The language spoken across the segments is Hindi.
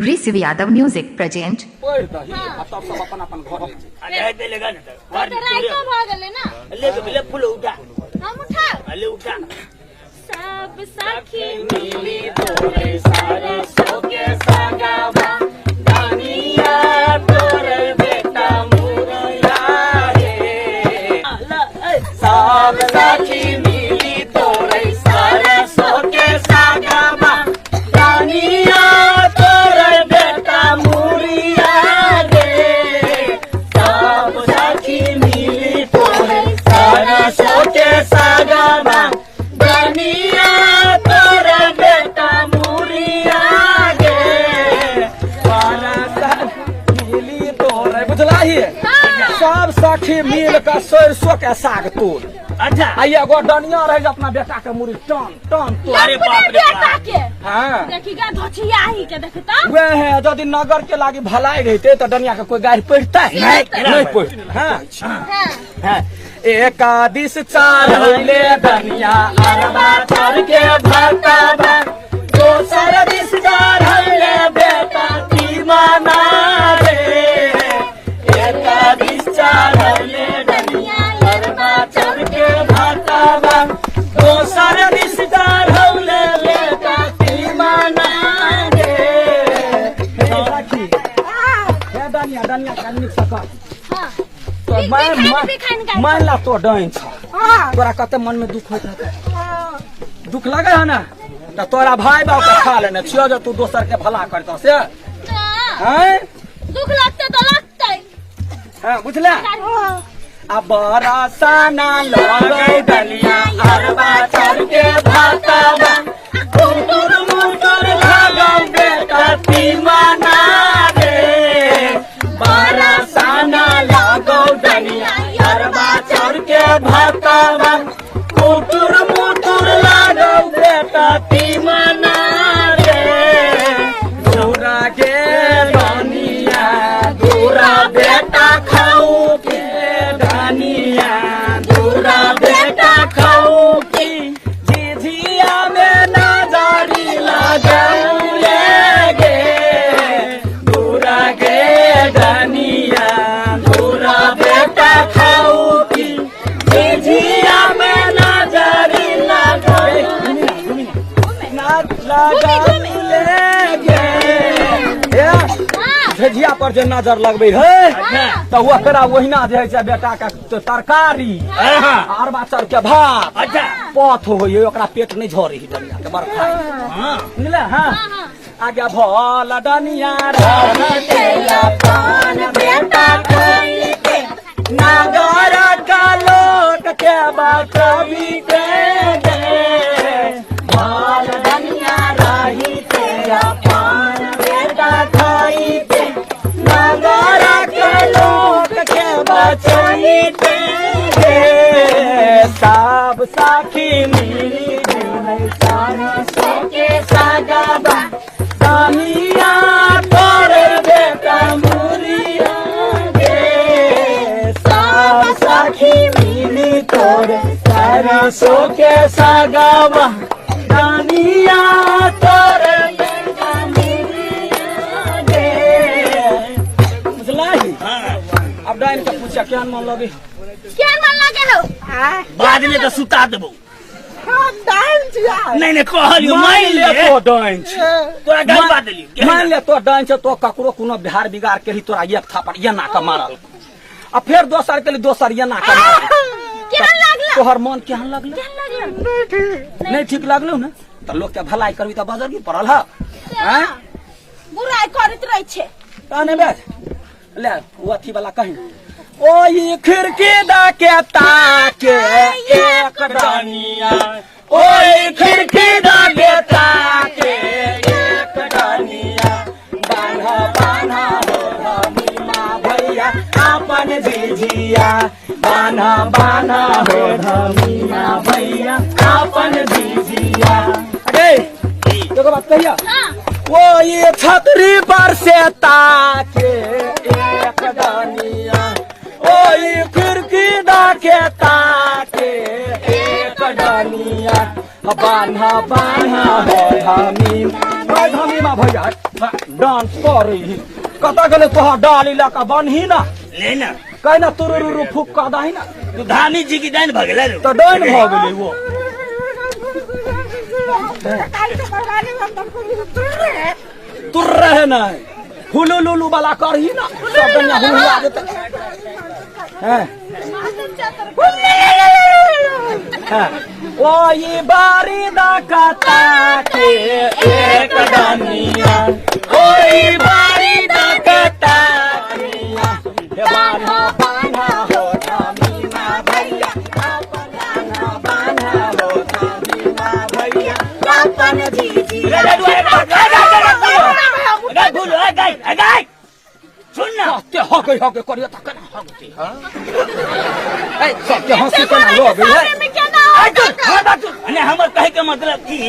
ऋषि यादव म्यूजिक प्रेजेंट। सब सखी मिली तोरे सारा सोके सागावा दानिया तोरे बेटा मुरैया रे। सब सखी मिली तोरे सारा सोके सागावा दानिया तोरे बेटा मुरैया रे। सब सखी मिली तोरे सारा सोके सागावा दानिया तोरे बेटा मुरिया गे। मिली तोरे बुझला ही सब सखी मिल का सरसों के साग तोड़। अच्छा आइए एगो डनिया रहे अपना बेटा के मुरी टन टन तोड़। अरे बाप रे बाप। हाँ देखिएगा धोचिया ही के देखता वे है यदि नगर के लागी भलाई रहते तो डनिया का कोई गाड़ी पड़ता है नहीं पड़ता। हाँ हाँ एक दिस चारले डनिया अरबा चढ़ के भरताबा दोसर दिस चढ़ले बेटा दीवाना रे। एक दिस चढ़ले डनिया अरबा चढ़ के भरताबा दोसर दिस चढ़ले बेटा दीवाना रे। डनिया डनिया का निक सका तो मान ला तो डन छ तोरा कते मन में दुख होत है दुख लगे है ना तो तोरा भाई बाप के खा लेने छियो जो तू दोसर के भला करता से हैं दुख लगते तो लगते हां बुझला अब बरसाना लगे डनिया अरबा चढ़ के भाताबा मुटुर मुटुर भागम बेटा दीवाना रे। बरसाना लगो डनिया अरबा चढ़ के भाताबा मुटुर मुटुर लागो बेटा दीवाना रे। दूरा के डनिया दूरा बेटा खाऊ के डनिया दूरा बेटा खाऊ की झिझिया में नजरी लगाऊले गे। दूरा के डनिया दूरा बेटा खाऊ की झिझिया में नजरी लगाऊले झिझिया पर जे नजर लगबे है तो वो करा वहीना जे है बेटा का तरकारी आर बाचर के भात पथ हो ओकरा पेट नहीं झरे ही डनिया के बड़ खाए बुझले हां आगे भल डनिया तेला पान बेटा खाई के नागर का लोट के बाकबी के दे बाल डनिया रही तेरा पान बेटा खाई के नगर के लोग के बचाई के। सब साखी मिली जुलै सारा सोके सागाबा दानिया तोरे बेटा मुरिया गे। सब सखी मिली तोरे सारा सोके सागाबा दानिया तोरे बेटा मुरिया गे। बुझला ही अब डाइन के पूछा क्या मन लगे क्या मन लगे हो बाद में तो सुता देबो। नहीं नहीं कहलियो मान ले तो डाइन तोरा गल बात देलियो मान ले तो डाइन से तो ककरो कोनो बिहार बिगाड़ के ही तोरा एक थापड़ ये ना का मारल अब फिर दोसर के लिए दोसर ये ना का मारल केहन लागला तोहर मन केहन लगले केहन लागला नहीं ठीक लगलो ना तो लोग के भलाई करबी तो बजरगी पड़ल है हैं बुराई करत रहे छे काने बैठ ले वो अथी वाला कहीं ओ ये खिड़की दा के ताके एक डनिया ओ खिड़की दा के ताके एक डनिया बान्हा बान्हा हो धमीना भैया अपन झिझिया बान्हा बान्हा हो धमीना भैया अपन झिझिया। अरे देखो बात कहिया वो ये छतरी पर से ताके एक डनिया ओ ये खिड़की दा के ताके एक डनिया बान्हा बान्हा हो धमी में भैया डांस कर रही कता गले तोहर डाल इलाका बनही ना ले ना कह ना तुरु फूक का दही ना तू धामी जी की डाइन भगला रे तो डाइन भ गेलै वो तुर रहे ना हुलू लुलू वाला करही ना सब दुनिया हुलुआ देते हैं ओ ये बारी दा कता के एक दनिया ओ ये बारी दा कता के बान्हा बान्हा हो धमी ना भैया बान्हा बान्हा हो धमी ना भैया अपन जी गाय सुन ना सत्य हके करियो त केना हकती हां ए सत्य हंसी केना लो गई है अने हमर कहे के मतलब की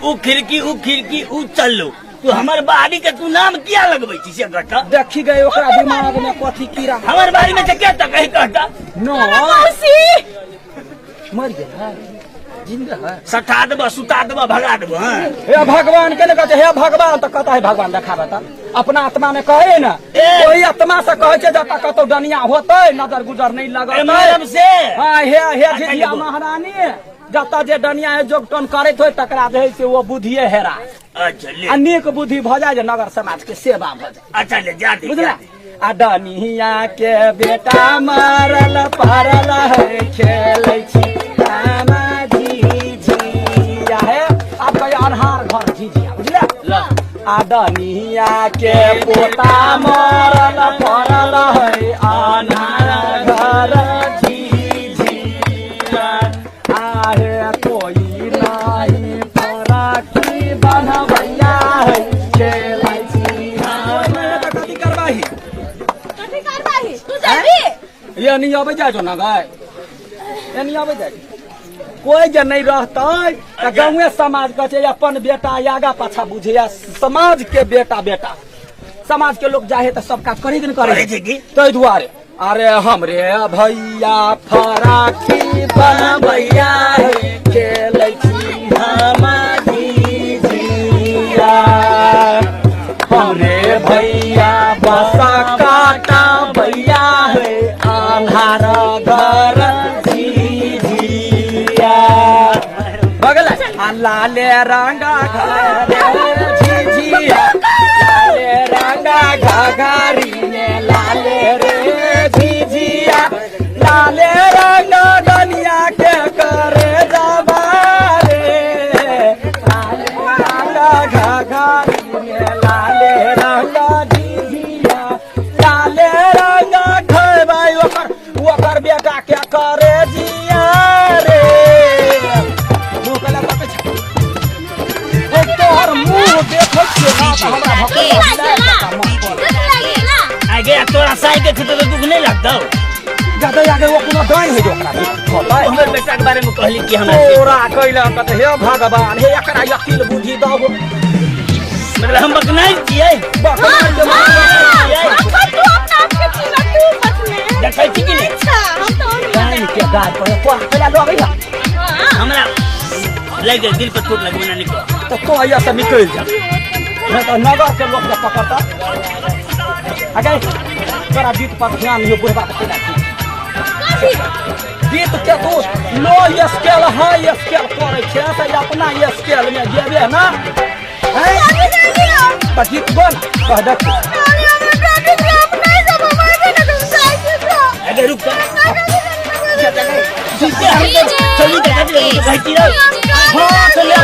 ऊ खिड़की ऊ चलो तू हमर बाड़ी के तू नाम किया लगबै छी से गटा देखी गए ओकरा दिमाग में कथी कीड़ा हमर बाड़ी में से के त कहि कहता नो मर गया जिंदा है सठा देबो सुता देबो भगा देबो हां हे भगवान के ने कहते हे भगवान तो कहता है भगवान देखाबे त अपना आत्मा में कहे ना कोई आत्मा से कहे छे जता कतो डनिया होतै नजर गुजर नहीं लगतै मरम से हां हे झिझिया महारानी जता जे डनिया है जोगटन करैत होय तकरा जे से वो बुद्धिए हेरा अच्छा ले अनेक बुद्धि भ जाय जे नगर समाज के सेवा भ जाय अच्छा ले जा दे बुझला आ डनिया के बेटा मारल परल है खेलै छी रामा झिझिया है अब कहे अन्हार घर झिझिया बुझला आ डनिया के पोता मारल परल है अन्हार घर झिझिया आहे कोई नहीं फराकी बनवैया है खेलै छी रामा कथी करबाही ये नहीं आबे जाए ना गाय ये नहीं आबे जाए कोई जे नहीं रहते तो गाँवे समाज के अपन बेटा आगा पाछा बुझे समाज के बेटा समाज के लोग जाए तो सब काज करे ताहि दुआरे अरे हमरे भैया फराकी बनवैया खेलै छी हम झिझिया हमरे भैया बसा काटा भैया है अन्हार घर झिझिया बगल लाले रंगा घर झिझिया लाले रंगा घाघरी में लाले रे झिझिया लाले रंगा डनिया के करे जाबा रे लाले रंगा घाघरी में लाले रंगा झिझिया लाले रंगा खैबै ओकर बेटा के करे जिया रे तोहर मुंह देखै छियै ना त हमरा आगे तोरा साई के छुटे तो दुख नहीं लगता ज्यादा आगे वो कोनो डाइन है जो ओकरा हमर बेटा के बारे में कहली कि हमरा तोरा कइला कहते हे भगवान हे एकरा अकील बुद्धि दबो मतलब हम बकनाई छियै बकनाई के देखै छी कि नहीं डाइन के गाय पर तोरा कइला लगै हमरा लगे दिल पर चोट लगबे ना निको तो ऐसा से निकल जा नहीं तो नगर के लोग जब पकड़ता आगे तोरा बीत पर ध्यान लियो बुढ़वा के बीत के तू लो स्केल हाई स्केल करे छे त अपना स्केल में जेबे ना है गीत बोल कह देख अरे रुक चली घटी हाँ चले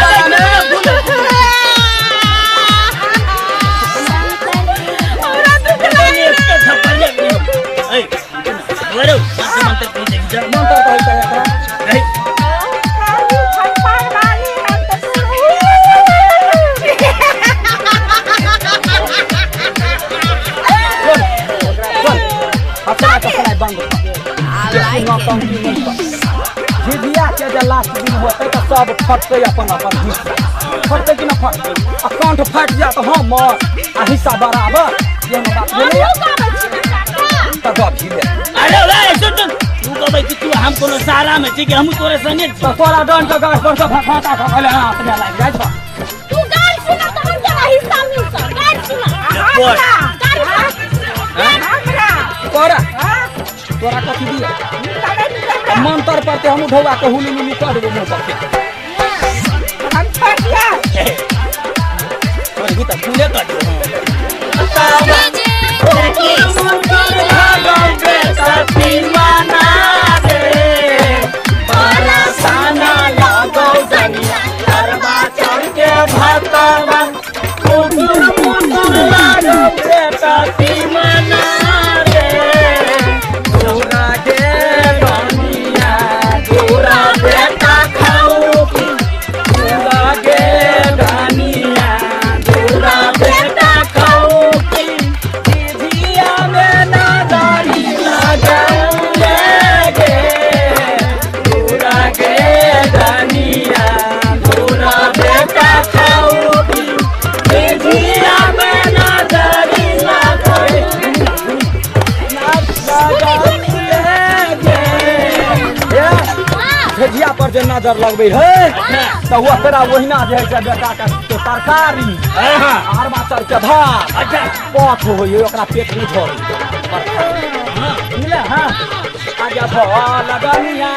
झिझिया के जे लास्ट दिन होते तो सब फटते अपन हिस्सा फटते कि ना फटते अकाउंट फट जात हम आ हिस्सा बराबर ये बात बोले तो गप ही ले अरे भाई सुन तू कहबै कि तू हम कोनो सारा में छी कि हम तोरे संगे छी। तो तोरा डंड के गाछ पर से फटाका खले हाथ में लाग जाय छ। तू गाल सुना तो हम तेरा हिस्सा मिल स गाल सुना बोल। तोरा तोरा कथी दिए मंत्र पढ़ते हम ढौआ के हुली हुली कर देबो मुंह पर हम छोड़ दिया और गीता फूले कर दो। भेजिया पर जे नजर लगबे है तो हुआ तेरा वहीना जे है बेटा का तो तरकारी आर मातर के भात पथ होय ओकरा पेट नहीं झोरे मिले हां आजा भवा लगनिया